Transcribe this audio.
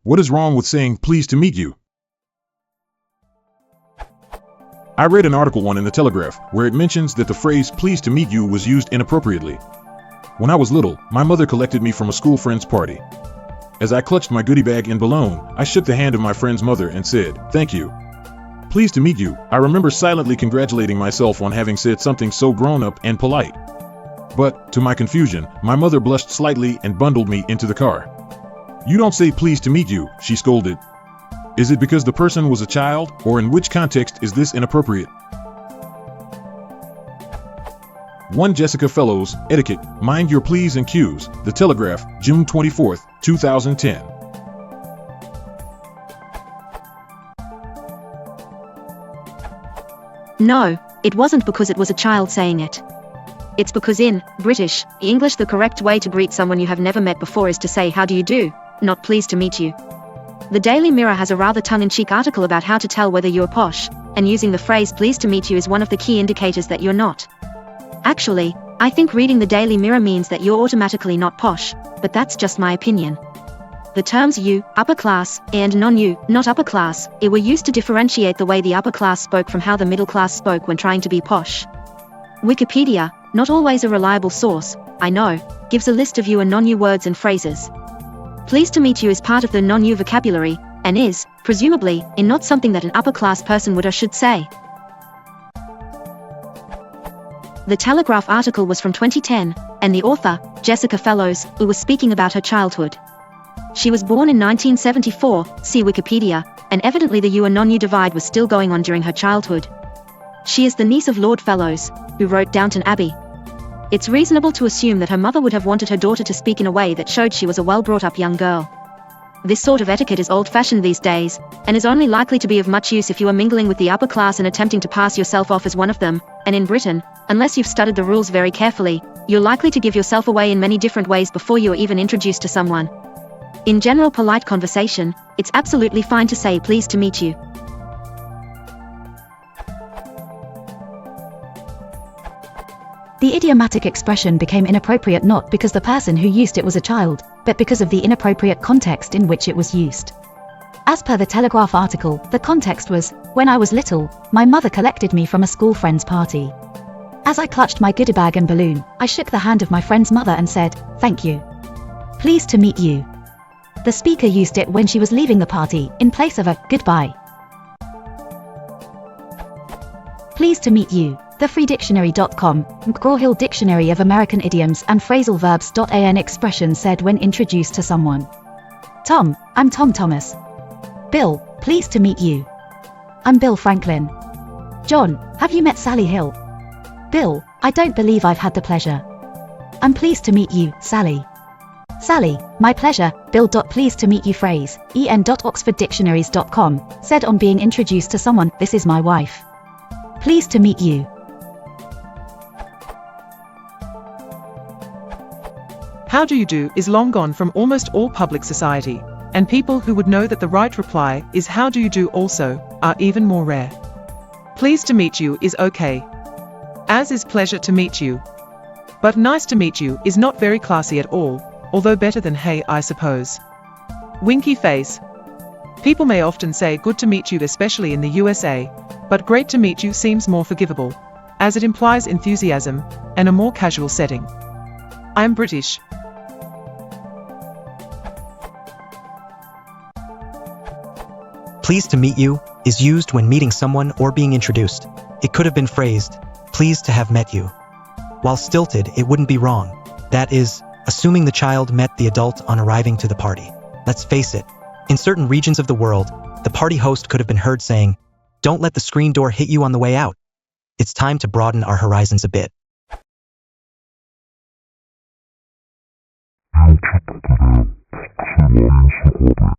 What is wrong with saying pleased to meet you? I read an article one in the Telegraph where it mentions that the phrase pleased to meet you was used inappropriately. When I was little, my mother collected me from a school friend's party. As I clutched my goodie bag in Boulogne, I shook the hand of my friend's mother and said, "Thank you. Pleased to meet you." I remember silently congratulating myself on having said something so grown-up and polite. But, to my confusion, my mother blushed slightly and bundled me into the car. "You don't say pleased to meet you," she scolded. Is it because the person was a child, or in which context is this inappropriate? 1 Jessica Fellows, Etiquette, Mind Your P's and Q's, The Telegraph, June 24, 2010. No, it wasn't because it was a child saying it. It's because in British English the correct way to greet someone you have never met before is to say how do you do, not pleased to meet you. The Daily Mirror has a rather tongue-in-cheek article about how to tell whether you're posh, and using the phrase pleased to meet you is one of the key indicators that you're not. Actually, I think reading the Daily Mirror means that you're automatically not posh, but that's just my opinion. The terms you, upper class, and non-you, not upper class, were used to differentiate the way the upper class spoke from how the middle class spoke when trying to be posh. Wikipedia, not always a reliable source, I know, gives a list of you and non-you words and phrases. Pleased to meet you is part of the non-you vocabulary, and is, presumably, not something that an upper-class person would or should say. The Telegraph article was from 2010, and the author, Jessica Fellows, was speaking about her childhood. She was born in 1974, see Wikipedia, and evidently the you and non-you divide was still going on during her childhood. She is the niece of Lord Fellows, who wrote Downton Abbey. It's reasonable to assume that her mother would have wanted her daughter to speak in a way that showed she was a well-brought-up young girl. This sort of etiquette is old-fashioned these days, and is only likely to be of much use if you are mingling with the upper class and attempting to pass yourself off as one of them, and in Britain, unless you've studied the rules very carefully, you're likely to give yourself away in many different ways before you are even introduced to someone. In general polite conversation, it's absolutely fine to say pleased to meet you. The idiomatic expression became inappropriate not because the person who used it was a child, but because of the inappropriate context in which it was used. As per the Telegraph article, the context was, when I was little, my mother collected me from a school friend's party. As I clutched my goodie bag and balloon, I shook the hand of my friend's mother and said, "Thank you. Pleased to meet you." The speaker used it when she was leaving the party, in place of a goodbye. Pleased to meet you. TheFreeDictionary.com, McGraw-Hill Dictionary of American Idioms and Phrasal Verbs. An expression said when introduced to someone. Tom, I'm Tom Thomas. Bill, pleased to meet you. I'm Bill Franklin. John, have you met Sally Hill? Bill, I don't believe I've had the pleasure. I'm pleased to meet you, Sally. Sally, my pleasure. Bill. Pleased to meet you phrase, en.oxforddictionaries.com, said on being introduced to someone, this is my wife. Pleased to meet you. How do you do is long gone from almost all public society, and people who would know that the right reply is how do you do also, are even more rare. Pleased to meet you is okay. As is pleasure to meet you. But nice to meet you is not very classy at all, although better than hey I suppose. Winky face. People may often say good to meet you especially in the USA, but great to meet you seems more forgivable, as it implies enthusiasm, and a more casual setting. I'm British. Pleased to meet you is used when meeting someone or being introduced. It could have been phrased, pleased to have met you. While stilted, it wouldn't be wrong. That is, assuming the child met the adult on arriving to the party. Let's face it, in certain regions of the world, the party host could have been heard saying, "Don't let the screen door hit you on the way out." It's time to broaden our horizons a bit. Io ci potrei, se la in